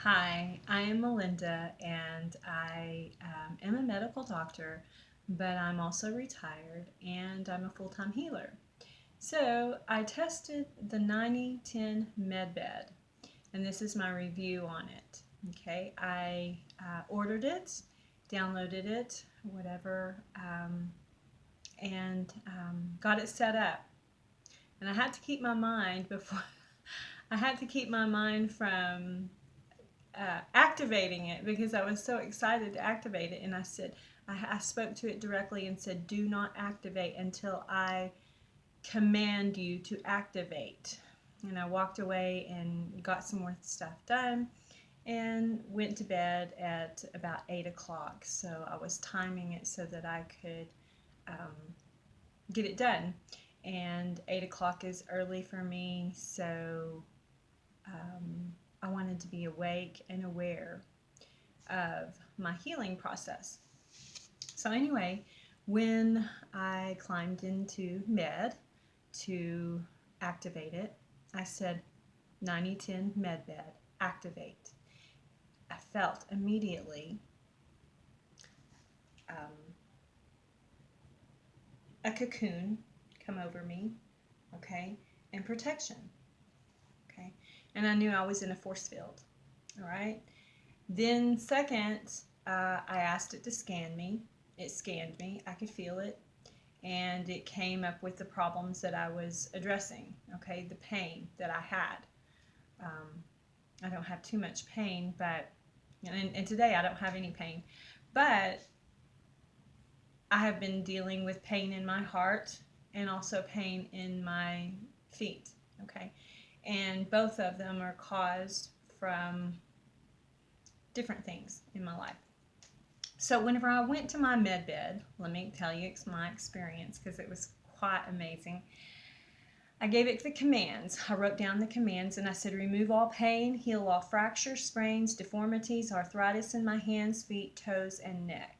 Hi, I am Melinda, and I am a medical doctor, but I'm also retired and I'm a full time healer. So I tested the 9010 MedBed, and this is my review on it. Okay, I ordered it, downloaded it, whatever, and got it set up. And I had to keep my mind before I had to keep my mind from activating it because I was so excited to activate it. And I spoke to it directly and said, do not activate until I command you to activate. And I walked away and got some more stuff done and went to bed at about 8 o'clock. So I was timing it so that I could um, get it done. And 8 o'clock is early for me, so I wanted to be awake and aware of my healing process. So, anyway, when I climbed into med to activate it, I said 9010 med bed, activate. I felt immediately um, a cocoon come over me, okay, and protection, okay, and I knew I was in a force field, all right. Then, second, I asked it to scan me. It scanned me, I could feel it, and it came up with the problems that I was addressing, okay, the pain that I had. Um, I don't have too much pain, but, and today I don't have any pain, but I have been dealing with pain in my heart and also pain in my feet, okay, and both of them are caused from different things in my life. So whenever I went to my med bed, let me tell you my experience because it was quite amazing. I gave it the commands. I wrote down the commands and I said, remove all pain, heal all fractures, sprains, deformities, arthritis in my hands, feet, toes, and neck.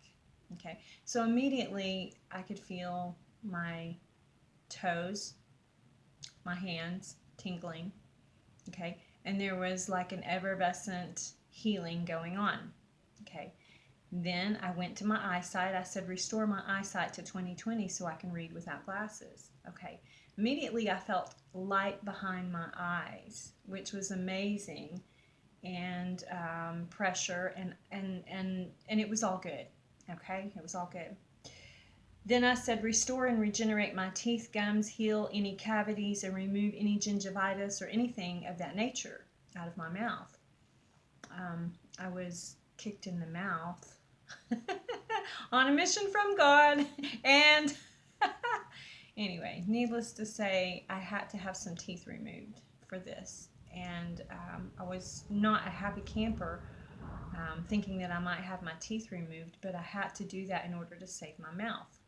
Okay, so immediately I could feel my toes, my hands tingling. Okay, and there was like an effervescent healing going on. Okay, then I went to my eyesight. I said, restore my eyesight to 2020 so I can read without glasses. Okay. Immediately I felt light behind my eyes, which was amazing, and pressure, and it was all good. Okay. It was all good. Then I said, restore and regenerate my teeth, gums, heal any cavities, and remove any gingivitis or anything of that nature out of my mouth. I was kicked in the mouth on a mission from God. And anyway, needless to say, I had to have some teeth removed for this. And I was not a happy camper thinking that I might have my teeth removed, but I had to do that in order to save my mouth.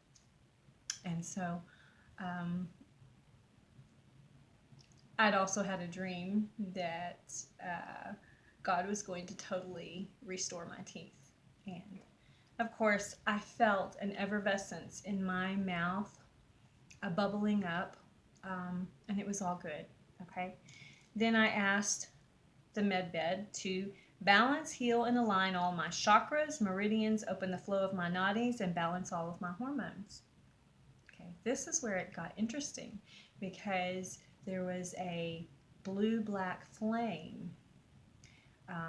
And so um, I'd also had a dream that God was going to totally restore my teeth. And of course, I felt an effervescence in my mouth, a bubbling up, and it was all good. Okay. Then I asked the med bed to balance, heal, and align all my chakras, meridians, open the flow of my nadis, and balance all of my hormones. Okay. This is where it got interesting because there was a blue-black flame.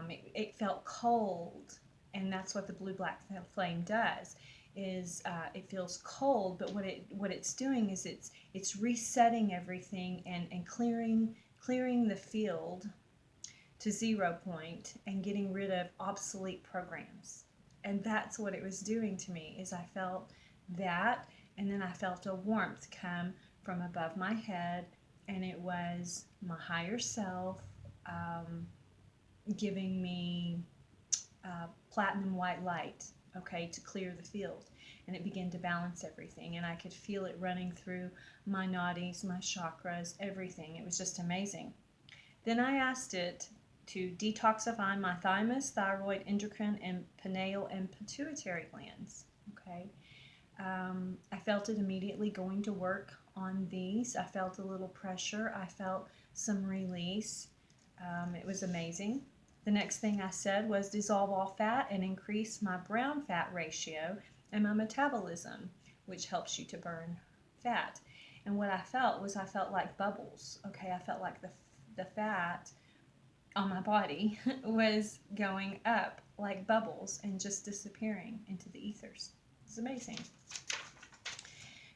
It felt cold, and that's what the blue-black flame does. Is it feels cold, but what it's doing is it's resetting everything and clearing the field to 0 point and getting rid of obsolete programs. And that's what it was doing to me. Is I felt that, and then I felt a warmth come from above my head, and it was my higher self giving me platinum white light, okay, to clear the field. And it began to balance everything. And I could feel it running through my nadis, my chakras, everything. It was just amazing. Then I asked it to detoxify my thymus, thyroid, endocrine, and pineal and pituitary glands. Okay. I felt it immediately going to work on these. I felt a little pressure. I felt some release. It was amazing. The next thing I said was dissolve all fat and increase my brown fat ratio and my metabolism, which helps you to burn fat. And what I felt was I felt like bubbles. Okay, I felt like the fat on my body was going up like bubbles and just disappearing into the ethers. It's amazing.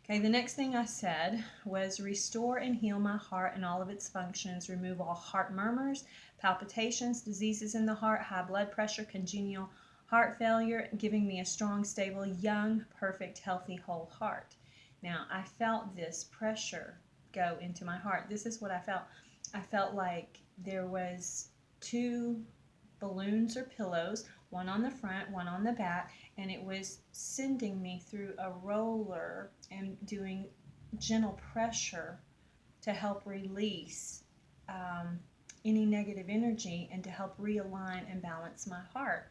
Okay, the next thing I said was restore and heal my heart and all of its functions, remove all heart murmurs, palpitations, diseases in the heart, high blood pressure, congenital heart failure, giving me a strong, stable, young, perfect, healthy, whole heart. Now, I felt this pressure go into my heart. This is what I felt. I felt like there was two balloons or pillows, one on the front, one on the back, and it was sending me through a roller and doing gentle pressure to help release any negative energy and to help realign and balance my heart,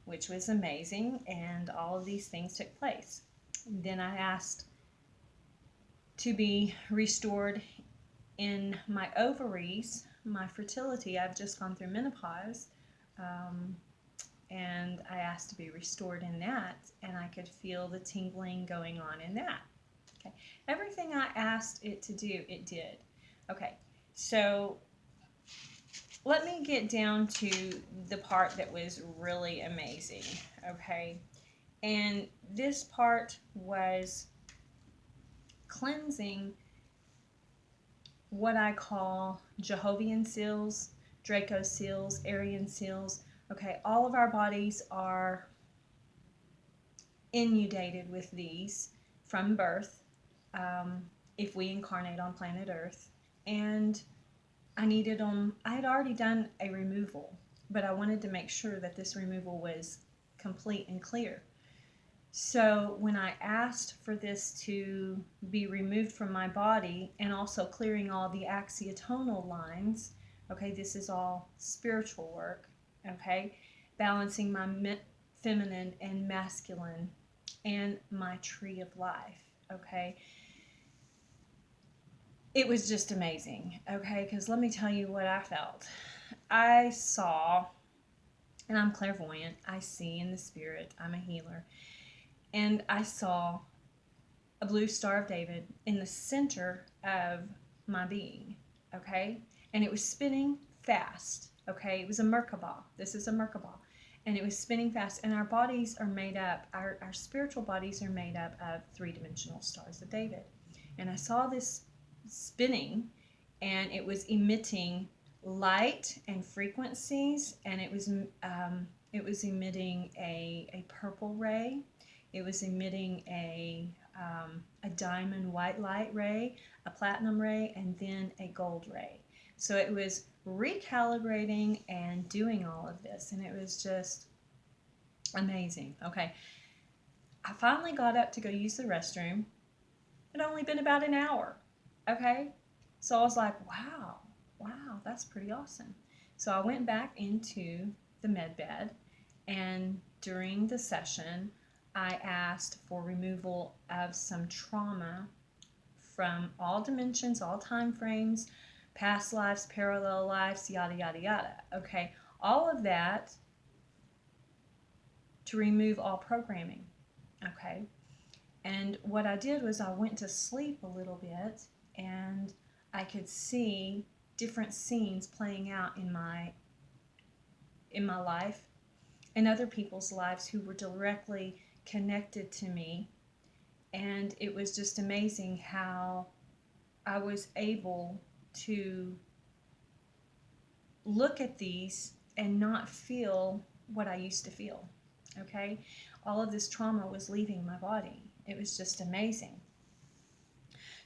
which was amazing, and all of these things took place. Then I asked to be restored in my ovaries, my fertility. I've just gone through menopause, and I asked to be restored in that, and I could feel the tingling going on in that. Okay, everything I asked it to do, it did. Okay, so let me get down to the part that was really amazing. Okay, and this part was cleansing what I call Jehovah's seals, Draco seals, Aryan seals. Okay, all of our bodies are inundated with these from birth, if we incarnate on planet Earth. And I needed them. I had already done a removal, but I wanted to make sure that this removal was complete and clear. So when I asked for this to be removed from my body and also clearing all the axiotonal lines, okay, this is all spiritual work, okay, balancing my feminine and masculine and my tree of life, okay. It was just amazing, okay, because let me tell you what I felt. I saw, and I'm clairvoyant, I see in the spirit, I'm a healer, and I saw a blue Star of David in the center of my being, okay? And it was spinning fast, okay? It was a Merkabah. This is a Merkabah. And it was spinning fast. And our bodies are made up, our spiritual bodies are made up of three-dimensional stars of David. And I saw this spinning, and it was emitting light and frequencies, and it was emitting a purple ray. It was emitting a diamond white light ray, a platinum ray, and then a gold ray. So it was recalibrating and doing all of this, and it was just amazing. Okay, I finally got up to go use the restroom. It had only been about an hour. Okay, so I was like, wow, that's pretty awesome. So I went back into the med bed, and during the session, I asked for removal of some trauma from all dimensions, all time frames, past lives, parallel lives, yada, yada, yada. Okay, all of that to remove all programming. Okay, and what I did was I went to sleep a little bit, and I could see different scenes playing out in my life and other people's lives who were directly connected to me. And it was just amazing how I was able to look at these and not feel what I used to feel. Okay, all of this trauma was leaving my body. It was just amazing.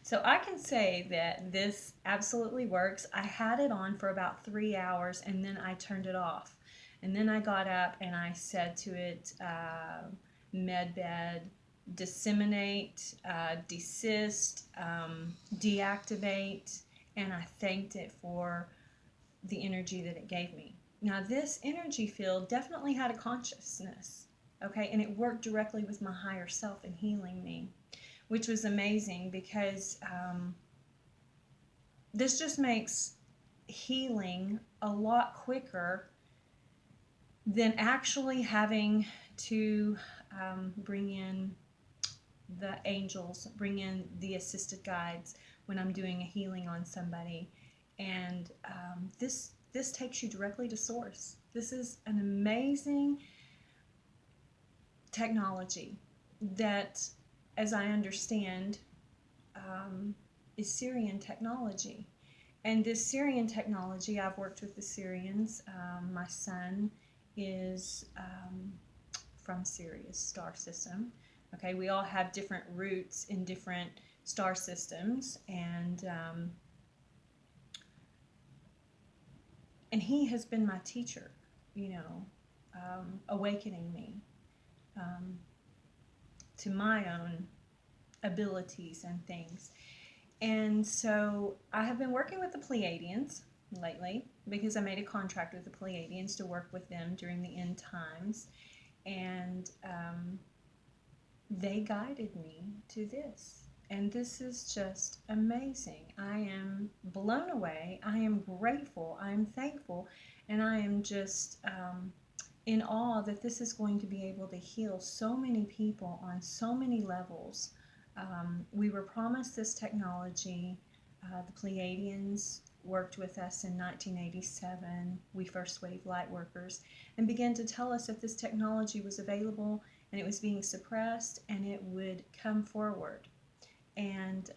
So I can say that this absolutely works. I had it on for about 3 hours, and then I turned it off. And then I got up and I said to it, medbed, disseminate, desist, deactivate, and I thanked it for the energy that it gave me. Now, this energy field definitely had a consciousness, okay, and it worked directly with my higher self in healing me, which was amazing because this just makes healing a lot quicker than actually having to bring in the angels, bring in the assisted guides when I'm doing a healing on somebody. And this takes you directly to source. This is an amazing technology that, as I understand, is Syrian technology. And this Syrian technology, I've worked with the Syrians. My son is from Sirius star system. Okay, we all have different roots in different star systems, and he has been my teacher, you know, awakening me to my own abilities and things. And so I have been working with the Pleiadians lately because I made a contract with the Pleiadians to work with them during the end times. And they guided me to this. And this is just amazing. I am blown away. I am grateful. I am thankful. And I am just in awe that this is going to be able to heal so many people on so many levels. We were promised this technology. The Pleiadians worked with us in 1987, we First Wave Lightworkers, and began to tell us that this technology was available and it was being suppressed and it would come forward. And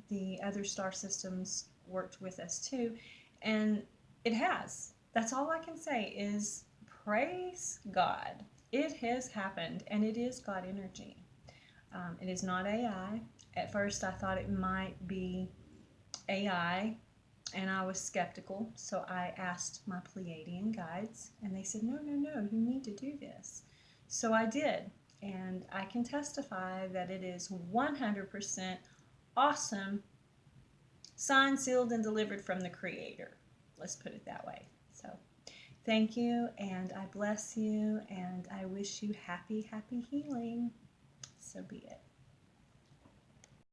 the other star systems worked with us too, and it has. That's all I can say is praise God. It has happened, and it is God energy. It is not AI. At first, I thought it might be AI, and I was skeptical. So I asked my Pleiadian guides, and they said, no, no, no, you need to do this. So I did, and I can testify that it is 100% awesome, signed, sealed, and delivered from the Creator. Let's put it that way. So thank you, and I bless you, and I wish you happy, happy healing. So be it.